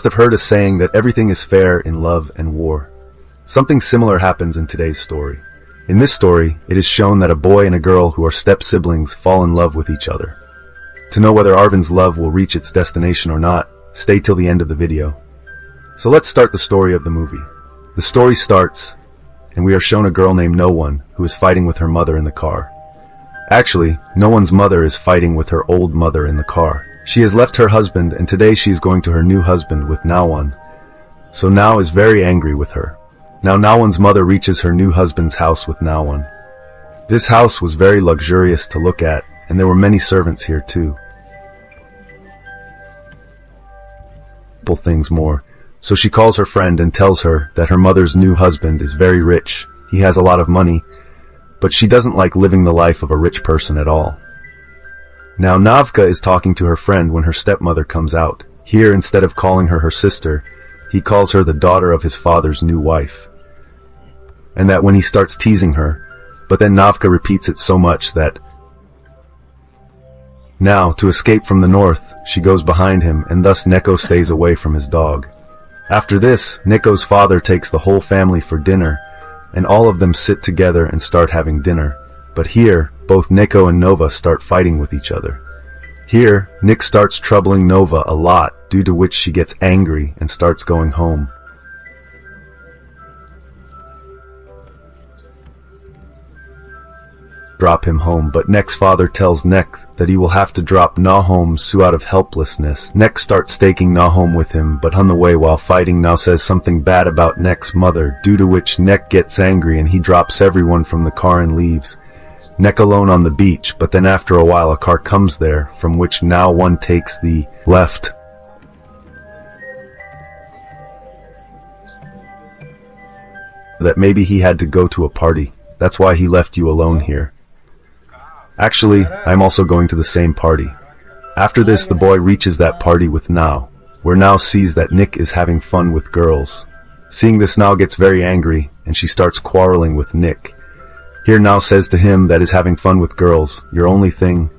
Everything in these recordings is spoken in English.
Have heard a saying that everything is fair in love and war. Something similar happens in today's story. In this story, it is shown that a boy and a girl who are step-siblings fall in love with each other. To know whether Arvin's love will reach its destination or not, stay till the end of the video. So let's start the story of the movie. The story starts, and we are shown a girl named No One who is fighting with her mother in the car. Actually, No One's mother is fighting with her old mother in the car. She has left her husband, and today she is going to her new husband with Now One. So Now is very angry with her. Now One's mother reaches her new husband's house with Now One. This house was very luxurious to look at, and there were many servants here too. Things more. So she calls her friend and tells her that her mother's new husband is very rich. He has a lot of money, but she doesn't like living the life of a rich person at all. Now Navka is talking to her friend when her stepmother comes out. Here, instead of calling her her sister, he calls her the daughter of his father's new wife. And that when he starts teasing her, but then Navka repeats it so much that now, to escape from the north, she goes behind him, and thus Neko stays away from his dog. After this, Neko's father takes the whole family for dinner, and all of them sit together and start having dinner. But here, both Neko and Nova start fighting with each other. Here, Nick starts troubling Nova a lot, due to which she gets angry and starts going home. Drop him home, but Nek's father tells Nek that he will have to drop Na home so out of helplessness. Nek starts taking Na home with him, but on the way while fighting now says something bad about Nek's mother, due to which Nek gets angry and he drops everyone from the car and leaves. Nek alone on the beach, but then after a while a car comes there, from which Now One takes the left. That maybe he had to go to a party. That's why he left you alone here. Actually, I'm also going to the same party. After this, the boy reaches that party with Now, where Now sees that Nick is having fun with girls. Seeing this, Now gets very angry, and she starts quarreling with Nick. Here Now says to him that is having fun with girls, your only thing.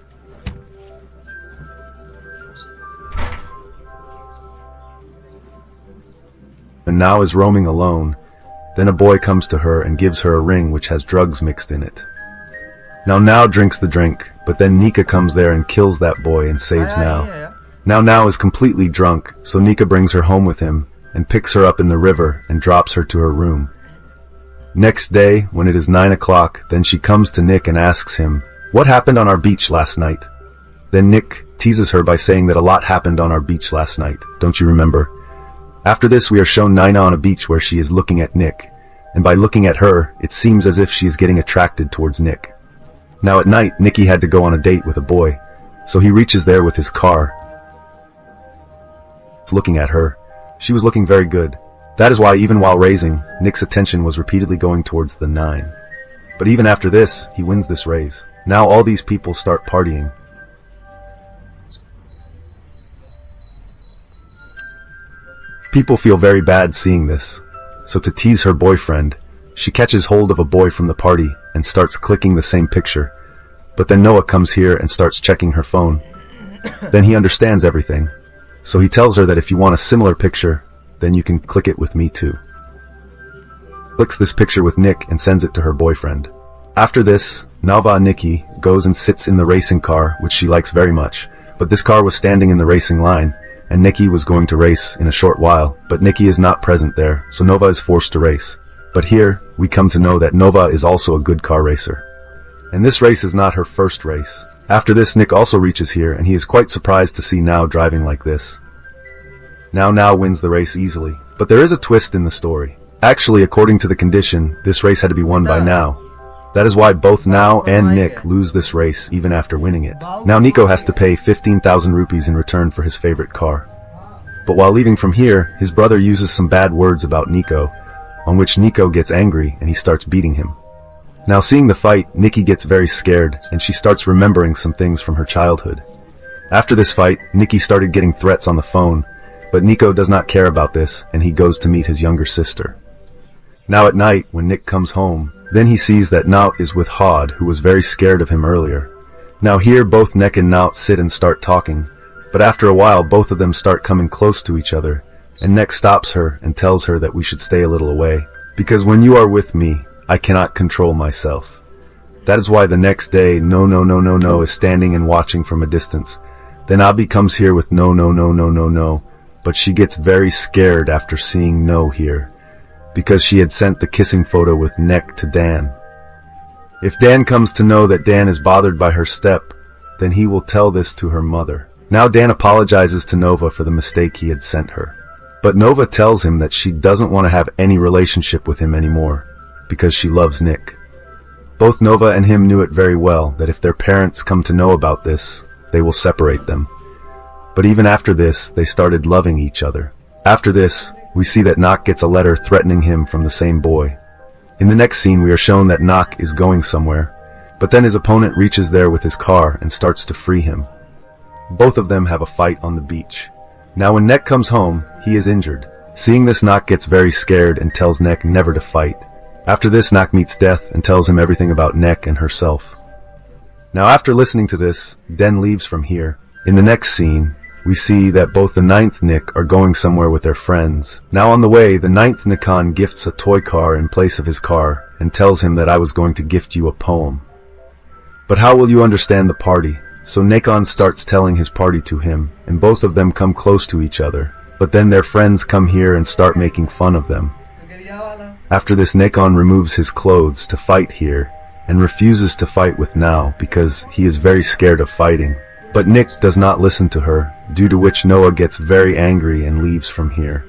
And Now is roaming alone. Then a boy comes to her and gives her a ring which has drugs mixed in it. Now drinks the drink, but then Nika comes there and kills that boy and saves Now. Now is completely drunk, so Nika brings her home with him and picks her up in the river and drops her to her room. Next day, when it is 9 o'clock, then she comes to Nick and asks him, "What happened on our beach last night?" Then Nick teases her by saying that a lot happened on our beach last night, don't you remember? After this, we are shown Nina on a beach where she is looking at Nick, and by looking at her, it seems as if she is getting attracted towards Nick. Now at night, Nicky had to go on a date with a boy, so he reaches there with his car. Looking at her, she was looking very good. That is why even while raising, Nick's attention was repeatedly going towards the 9. But even after this, he wins this raise. Now all these people start partying. People feel very bad seeing this, so to tease her boyfriend, she catches hold of a boy from the party and starts clicking the same picture. But then Noah comes here and starts checking her phone. Then he understands everything, so he tells her that if you want a similar picture, then you can click it with me too. Clicks this picture with Nick and sends it to her boyfriend. After this, Nava Nikki goes and sits in the racing car, which she likes very much, but this car was standing in the racing line, and Nikki was going to race in a short while, but Nikki is not present there, so Nova is forced to race. But here, we come to know that Nova is also a good car racer. And this race is not her first race. After this, Nick also reaches here, and he is quite surprised to see Now driving like this. Now wins the race easily. But there is a twist in the story. Actually, according to the condition, this race had to be won by Now. That is why both Now and Nick lose this race even after winning it. Now Nico has to pay 15,000 rupees in return for his favorite car. But while leaving from here, his brother uses some bad words about Nico, on which Nico gets angry and he starts beating him. Now seeing the fight, Nikki gets very scared and she starts remembering some things from her childhood. After this fight, Nikki started getting threats on the phone, but Nico does not care about this and he goes to meet his younger sister. Now at night, when Nick comes home, then he sees that Naut is with Hod, who was very scared of him earlier. Now here both Nick and Naut sit and start talking, but after a while both of them start coming close to each other, and Nick stops her and tells her that we should stay a little away, because when you are with me, I cannot control myself. That is why the next day, No is standing and watching from a distance. Then Abi comes here with No, but she gets very scared after seeing No here, because she had sent the kissing photo with Nick to Dan. If Dan comes to know that Dan is bothered by her step, then he will tell this to her mother. Now Dan apologizes to Nova for the mistake he had sent her. But Nova tells him that she doesn't want to have any relationship with him anymore, because she loves Nick. Both Nova and him knew it very well that if their parents come to know about this, they will separate them. But even after this, they started loving each other. After this, we see that Nak gets a letter threatening him from the same boy. In the next scene, we are shown that Nak is going somewhere, but then his opponent reaches there with his car and starts to free him. Both of them have a fight on the beach. Now when Nek comes home, he is injured. Seeing this, Nak gets very scared and tells Nek never to fight. After this, Nak meets Death and tells him everything about Nek and herself. Now after listening to this, Den leaves from here. In the next scene, we see that both the 9th Nick are going somewhere with their friends. Now on the way, the 9th Nikon gifts a toy car in place of his car and tells him that I was going to gift you a poem. But how will you understand the party? So Nikon starts telling his party to him, and both of them come close to each other. But then their friends come here and start making fun of them. After this, Nikon removes his clothes to fight here, and refuses to fight with Now because he is very scared of fighting. But Nick does not listen to her, due to which Noah gets very angry and leaves from here.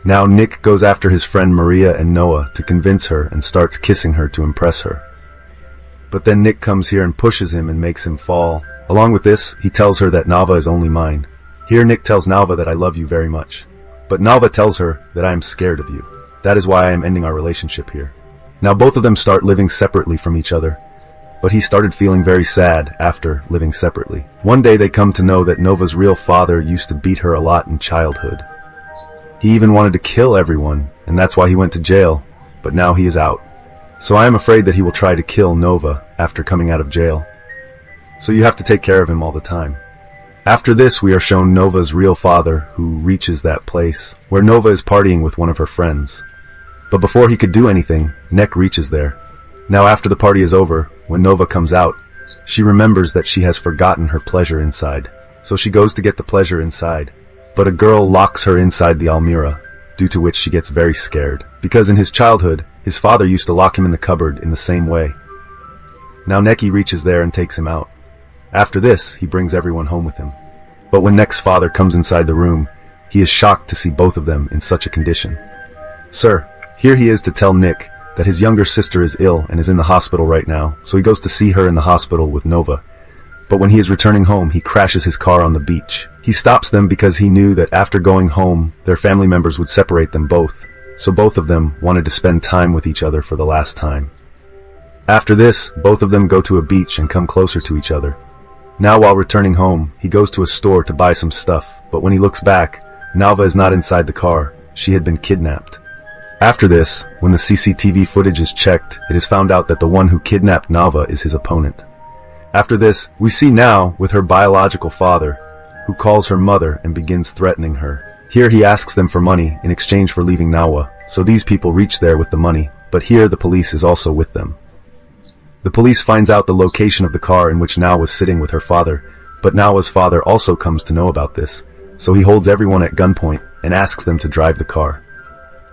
Now Nick goes after his friend Maria and Noah to convince her and starts kissing her to impress her. But then Nick comes here and pushes him and makes him fall. Along with this, he tells her that Nava is only mine. Here Nick tells Nava that I love you very much. But Nava tells her that I am scared of you. That is why I am ending our relationship here. Now both of them start living separately from each other. But he started feeling very sad after living separately. One day they come to know that Nova's real father used to beat her a lot in childhood. He even wanted to kill everyone, and that's why he went to jail, but now he is out. So I am afraid that he will try to kill Nova after coming out of jail. So you have to take care of him all the time. After this, we are shown Nova's real father, who reaches that place, where Nova is partying with one of her friends. But before he could do anything, Nek reaches there. Now after the party is over, when Nova comes out, she remembers that she has forgotten her pleasure inside. So she goes to get the pleasure inside. But a girl locks her inside the Almira, due to which she gets very scared. Because in his childhood, his father used to lock him in the cupboard in the same way. Now Neki reaches there and takes him out. After this, he brings everyone home with him. But when Nek's father comes inside the room, he is shocked to see both of them in such a condition. Sir, here he is to tell Nick that his younger sister is ill and is in the hospital right now, so he goes to see her in the hospital with Nova. But when he is returning home, he crashes his car on the beach. He stops them because he knew that after going home, their family members would separate them both, so both of them wanted to spend time with each other for the last time. After this, both of them go to a beach and come closer to each other. Now while returning home, he goes to a store to buy some stuff, but when he looks back, Nalva is not inside the car. She had been kidnapped. After this, when the CCTV footage is checked, it is found out that the one who kidnapped Nalva is his opponent. After this, we see Now with her biological father, who calls her mother and begins threatening her. Here he asks them for money in exchange for leaving Nawa, so these people reach there with the money, but here the police is also with them. The police finds out the location of the car in which Now was sitting with her father, but Nawa's father also comes to know about this, so he holds everyone at gunpoint and asks them to drive the car.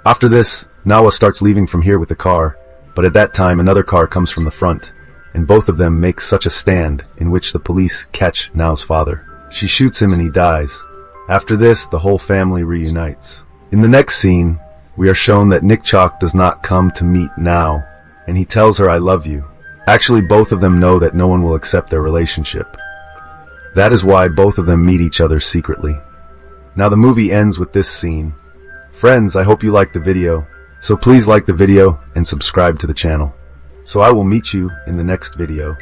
After this, Nawa starts leaving from here with the car, but at that time another car comes from the front, and both of them make such a stand in which the police catch Nao's father. She shoots him and he dies. After this, the whole family reunites. In the next scene, we are shown that Nikchok does not come to meet Nao, and he tells her I love you. Actually, both of them know that no one will accept their relationship. That is why both of them meet each other secretly. Now the movie ends with this scene. Friends, I hope you liked the video, so please like the video and subscribe to the channel. So I will meet you in the next video.